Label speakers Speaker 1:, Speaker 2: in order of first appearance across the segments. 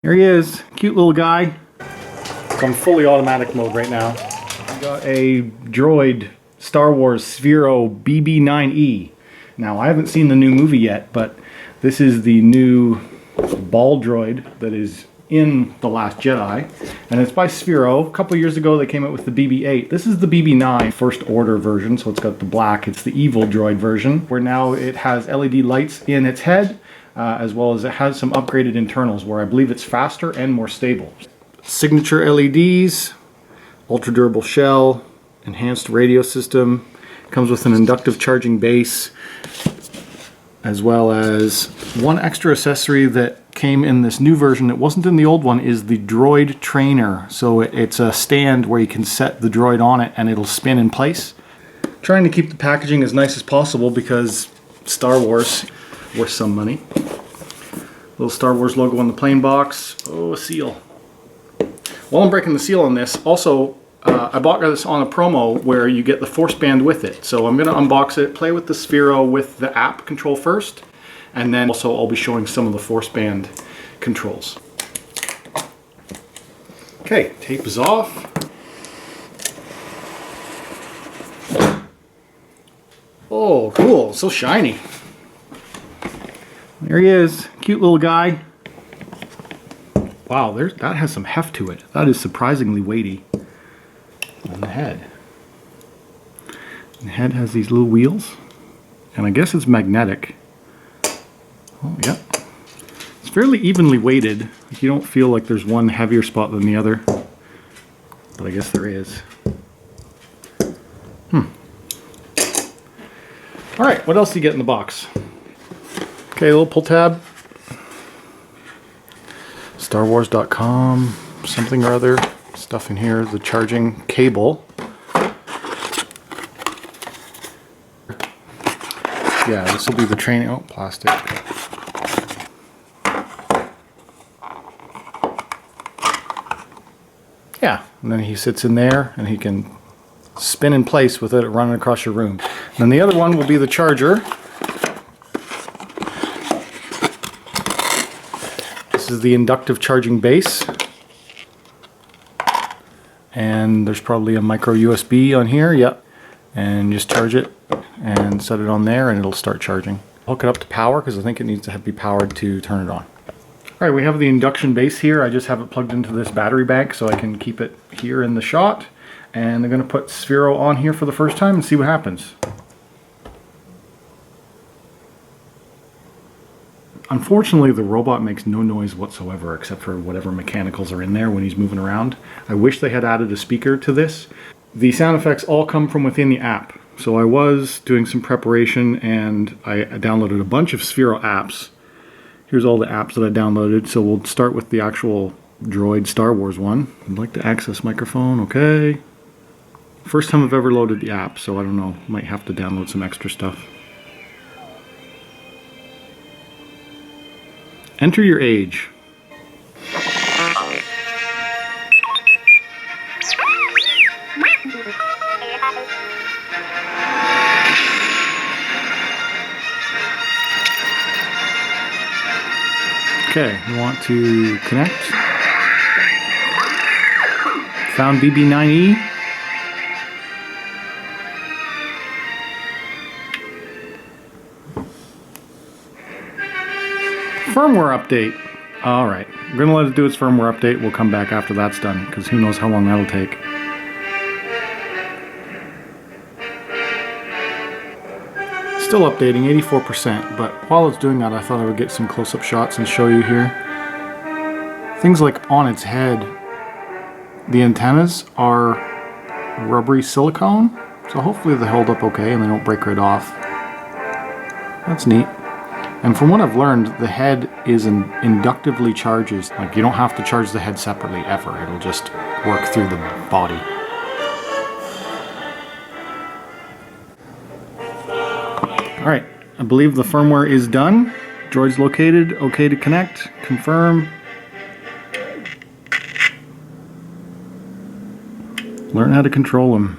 Speaker 1: There he is, cute little guy. It's on fully automatic mode right now. We got a Droid Star Wars Sphero BB-9E. Now I haven't seen the new movie yet, but this is the new ball droid that is in The Last Jedi, and it's by Sphero. A couple years ago they came out with the BB-8. This is the BB-9 first order version, so it's got the black. It's the evil droid version, where now it has LED lights in its head, as well as it has some upgraded internals where I believe it's faster and more stable. Signature LEDs, ultra durable shell, enhanced radio system, comes with an inductive charging base, as well as one extra accessory that came in this new version that wasn't in the old one is the Droid Trainer. So it's a stand where you can set the droid on it and it'll spin in place. Trying to keep the packaging as nice as possible because Star Wars, worth some money. Little Star Wars logo on the plain box. Oh, a seal. While I'm breaking the seal on this, also I bought this on a promo where you get the force band with it. So I'm going to unbox it, play with the Sphero with the app control first, and then also I'll be showing some of the force band controls. Okay, tape is off. Oh, cool, so shiny. There he is, cute little guy. Wow, that has some heft to it. That is surprisingly weighty. On the head. And the head has these little wheels, and I guess it's magnetic. Oh, yeah. It's fairly evenly weighted. You don't feel like there's one heavier spot than the other, but I guess there is. Alright, what else do you get in the box? Okay, a little pull tab. StarWars.com, something or other. Stuff in here, the charging cable. Yeah, this will be the training. Oh, plastic. Yeah, and then he sits in there and he can spin in place with it running across your room. And then the other one will be the charger. This is the inductive charging base. And there's probably a micro USB on here, yep. And just charge it and set it on there and it'll start charging. Hook it up to power because I think it needs to be powered to turn it on. Alright, we have the induction base here. I just have it plugged into this battery bank so I can keep it here in the shot. And they're going to put Sphero on here for the first time and see what happens. Unfortunately, the robot makes no noise whatsoever except for whatever mechanicals are in there when he's moving around. I wish they had added a speaker to this. The sound effects all come from within the app. So I was doing some preparation and I downloaded a bunch of Sphero apps. Here's all the apps that I downloaded. So we'll start with the actual Droid Star Wars one. I'd like to access microphone, okay. First time I've ever loaded the app, so I don't know, might have to download some extra stuff. Enter your age. Okay, we want to connect. Found BB-9E. Firmware update. Alright, we're going to let it do its firmware update. We'll come back after that's done, because who knows how long that'll take. Still updating, 84%, but while it's doing that I thought I would get some close-up shots and show you here. Things like on its head, the antennas are rubbery silicone, so hopefully they hold up okay and they don't break right off. That's neat. And from what I've learned, the head is inductively charges. Like, you don't have to charge the head separately ever. It'll just work through the body. Alright, I believe the firmware is done. Droid's located, okay to connect, confirm. Learn how to control him.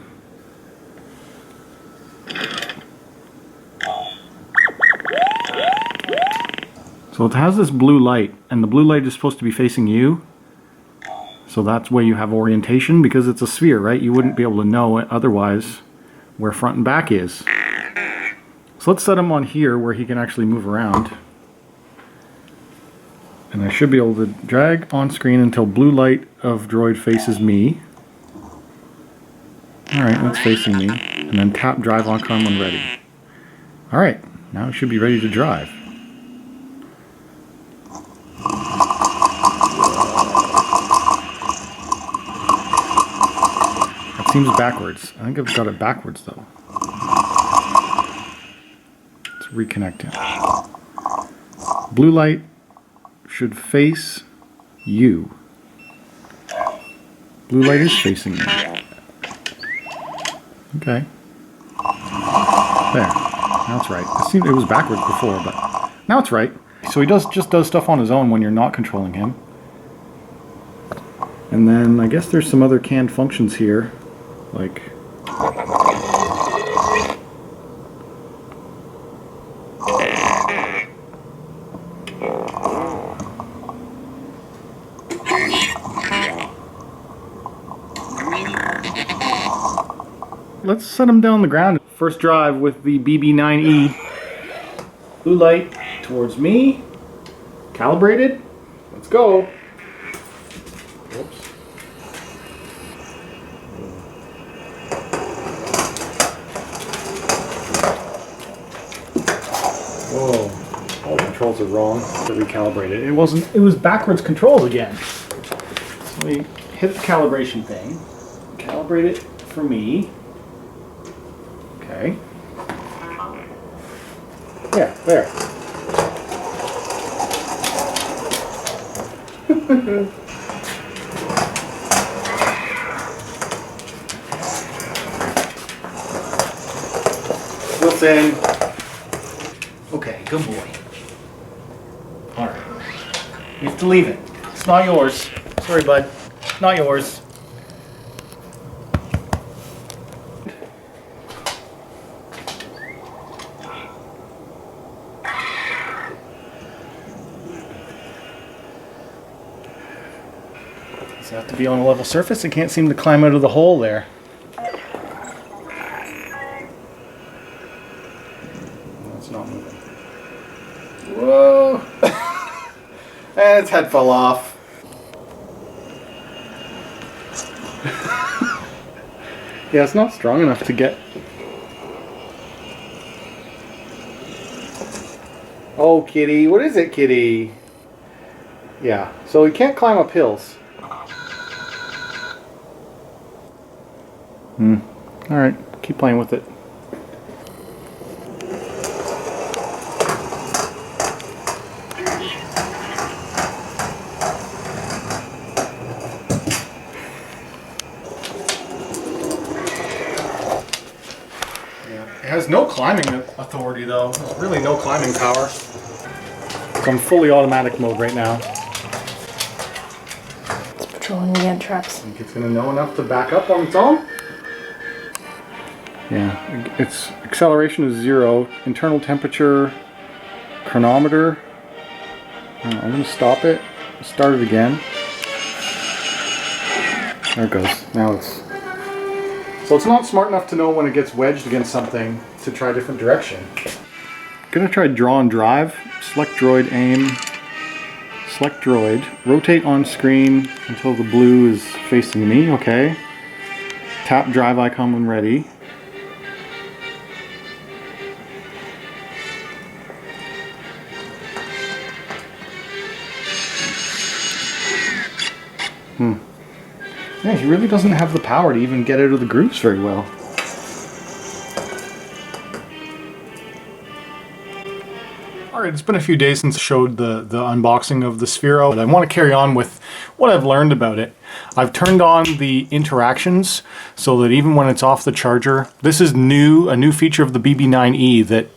Speaker 1: So it has this blue light, and the blue light is supposed to be facing you. So that's where you have orientation, because it's a sphere, right? You wouldn't be able to know otherwise where front and back is. So let's set him on here where he can actually move around. And I should be able to drag on screen until blue light of droid faces me. Alright, that's facing me. And then tap drive icon when ready. Alright, now it should be ready to drive. That seems backwards. I think I've got it backwards though. Let's reconnect him. Blue light should face you. Blue light is facing me. Okay. There. Now it's right. It was backwards before, but now it's right. So he just does stuff on his own when you're not controlling him. And then I guess there's some other canned functions here, like let's set him down on the ground. First drive with the BB-9E. Blue light towards me. Calibrated. Let's go. Whoops. Whoa. All the controls are wrong. To recalibrate it. It was backwards controls again. So we hit the calibration thing. Calibrate it for me. Okay. Yeah, there. Listen. Okay, good boy. Alright. You have to leave it. It's not yours. Sorry, bud. Not yours. Does it have to be on a level surface? It can't seem to climb out of the hole there. It's not moving. Whoa! And its head fell off. Yeah, it's not strong enough to get... Oh, kitty. What is it, kitty? Yeah, so he can't climb up hills. Alright, keep playing with it. It has no climbing authority though. There's really no climbing power. So I'm fully automatic mode right now.
Speaker 2: It's patrolling the end traps.
Speaker 1: Think it's gonna know enough to back up on its own? Yeah, its acceleration is 0. Internal temperature, chronometer. I'm gonna stop it. Start it again. There it goes. Now it's... So it's not smart enough to know when it gets wedged against something to try a different direction. Gonna try draw and drive. Select droid, aim. Select droid. Rotate on screen until the blue is facing me. Okay. Tap drive icon when ready. Yeah, he really doesn't have the power to even get out of the grooves very well. Alright, it's been a few days since I showed the unboxing of the Sphero, but I want to carry on with what I've learned about it. I've turned on the interactions so that even when it's off the charger, this is a new feature of the BB-9E that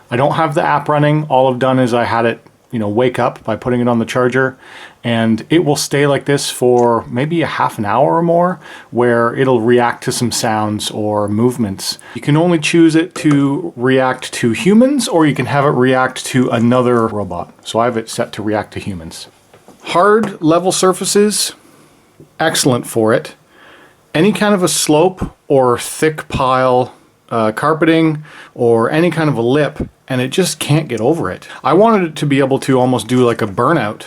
Speaker 1: I don't have the app running. All I've done is I had it, wake up by putting it on the charger, and it will stay like this for maybe a half an hour or more, where it'll react to some sounds or movements. You can only choose it to react to humans, or you can have it react to another robot. So I have it set to react to humans. Hard level surfaces, excellent for it. Any kind of a slope or thick pile, carpeting, or any kind of a lip, and it just can't get over it. I wanted it to be able to almost do like a burnout.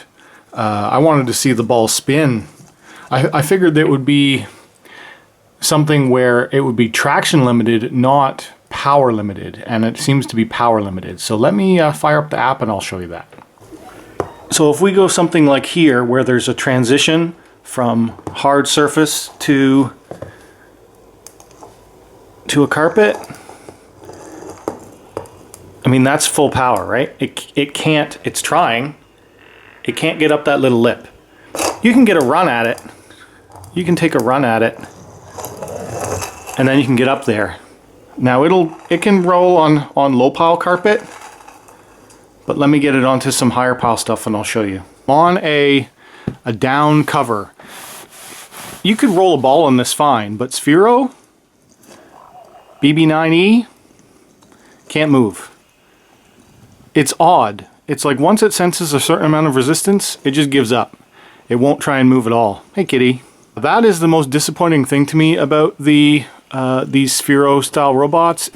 Speaker 1: I wanted to see the ball spin. I figured that it would be something where it would be traction limited, not power limited, and it seems to be power limited. So let me fire up the app and I'll show you that. So if we go something like here, where there's a transition from hard surface to a carpet, I mean, that's full power, right? It can't, it's trying, it can't get up that little lip. You can get a run at it. You can take a run at it, and then you can get up there. Now it can roll on low pile carpet, but let me get it onto some higher pile stuff and I'll show you. On a down cover, you could roll a ball on this fine, but Sphero, BB-9E, can't move. It's odd. It's like once it senses a certain amount of resistance, it just gives up. It won't try and move at all. Hey kitty. That is the most disappointing thing to me about these Sphero style robots.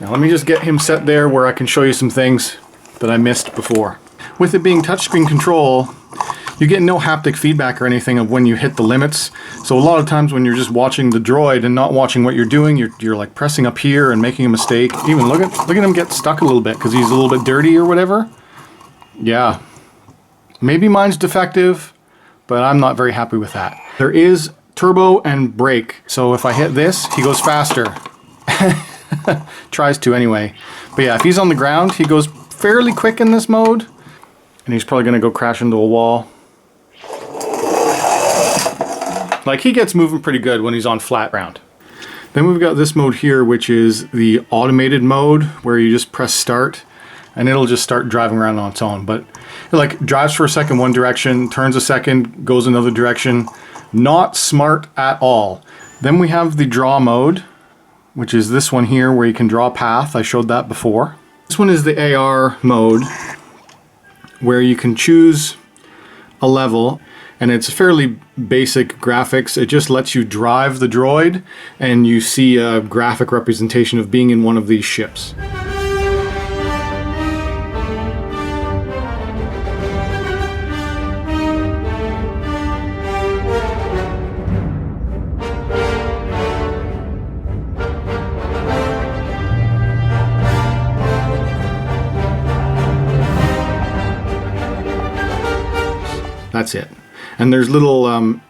Speaker 1: Now let me just get him set there where I can show you some things that I missed before. With it being touchscreen control, you get no haptic feedback or anything of when you hit the limits. So a lot of times when you're just watching the droid and not watching what you're doing, you're like pressing up here and making a mistake. Even look at him get stuck a little bit because he's a little bit dirty or whatever. Yeah. Maybe mine's defective, but I'm not very happy with that. There is turbo and brake. So if I hit this, he goes faster. Tries to anyway. But yeah, if he's on the ground, he goes fairly quick in this mode. And he's probably gonna go crash into a wall. Like, he gets moving pretty good when he's on flat ground. Then we've got this mode here, which is the automated mode, where you just press start and it'll just start driving around on its own. But it like drives for a second one direction, turns a second, goes another direction. Not smart at all. Then we have the draw mode, which is this one here where you can draw a path. I showed that before. This one is the AR mode, where you can choose a level, and it's fairly basic graphics. It just lets you drive the droid and you see a graphic representation of being in one of these ships. That's it. And there's little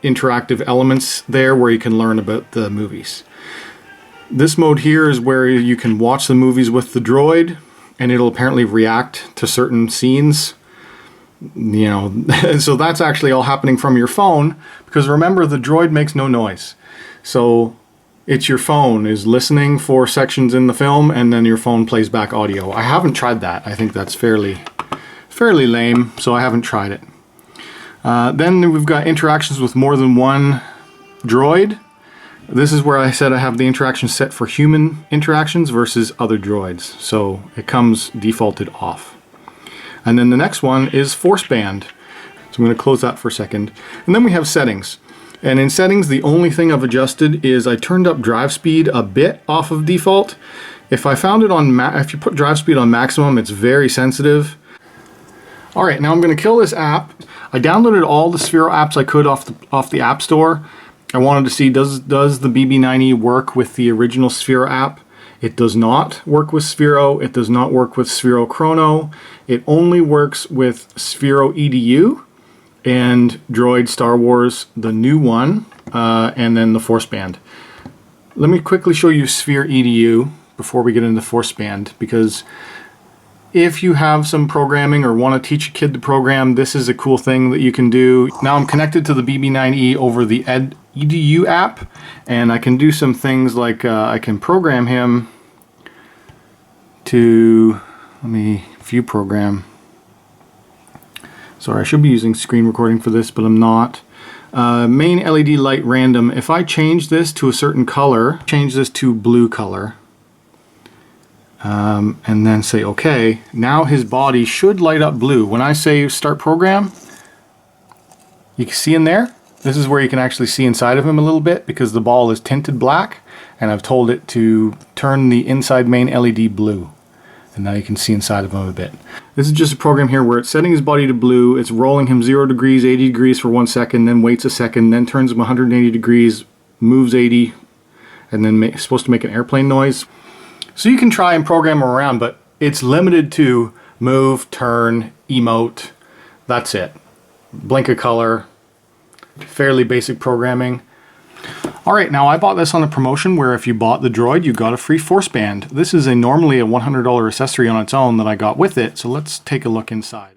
Speaker 1: interactive elements there where you can learn about the movies. This mode here is where you can watch the movies with the droid, and it'll apparently react to certain scenes. You know, so that's actually all happening from your phone, because remember, the droid makes no noise. So it's your phone is listening for sections in the film, and then your phone plays back audio. I haven't tried that. I think that's fairly lame, so I haven't tried it. Then we've got interactions with more than one droid. This is where I said I have the interaction set for human interactions versus other droids. So it comes defaulted off. And then the next one is force band. So I'm going to close that for a second. And then we have settings. And in settings, the only thing I've adjusted is I turned up drive speed a bit off of default. If I found it on, if you put drive speed on maximum, it's very sensitive. All right, now I'm going to kill this app. I downloaded all the Sphero apps I could off the App Store. I wanted to see, does the BB-9E work with the original Sphero app? It does not work with Sphero. It does not work with Sphero Chrono. It only works with Sphero EDU and Droid Star Wars, the new one, and then the Force Band. Let me quickly show you Sphero EDU before we get into Force Band, because if you have some programming or want to teach a kid to program, this is a cool thing that you can do. Now I'm connected to the BB-9E over the EDU app, and I can do some things like I can program him to, let me view program. Sorry, I should be using screen recording for this, but I'm not. Main LED light random. If I change this to a certain color, change this to blue color, and then say OK, now his body should light up blue. When I say start program, you can see in there, this is where you can actually see inside of him a little bit because the ball is tinted black, and I've told it to turn the inside main LED blue. And now you can see inside of him a bit. This is just a program here where it's setting his body to blue, it's rolling him 0 degrees, 80 degrees for 1 second, then waits a second, then turns him 180 degrees, moves 80, and then it's supposed to make an airplane noise. So you can try and program him around, but it's limited to move, turn, emote, that's it. Blink a color, fairly basic programming. Alright, now I bought this on a promotion where if you bought the droid, you got a free force band. This is normally a $100 accessory on its own that I got with it, so let's take a look inside.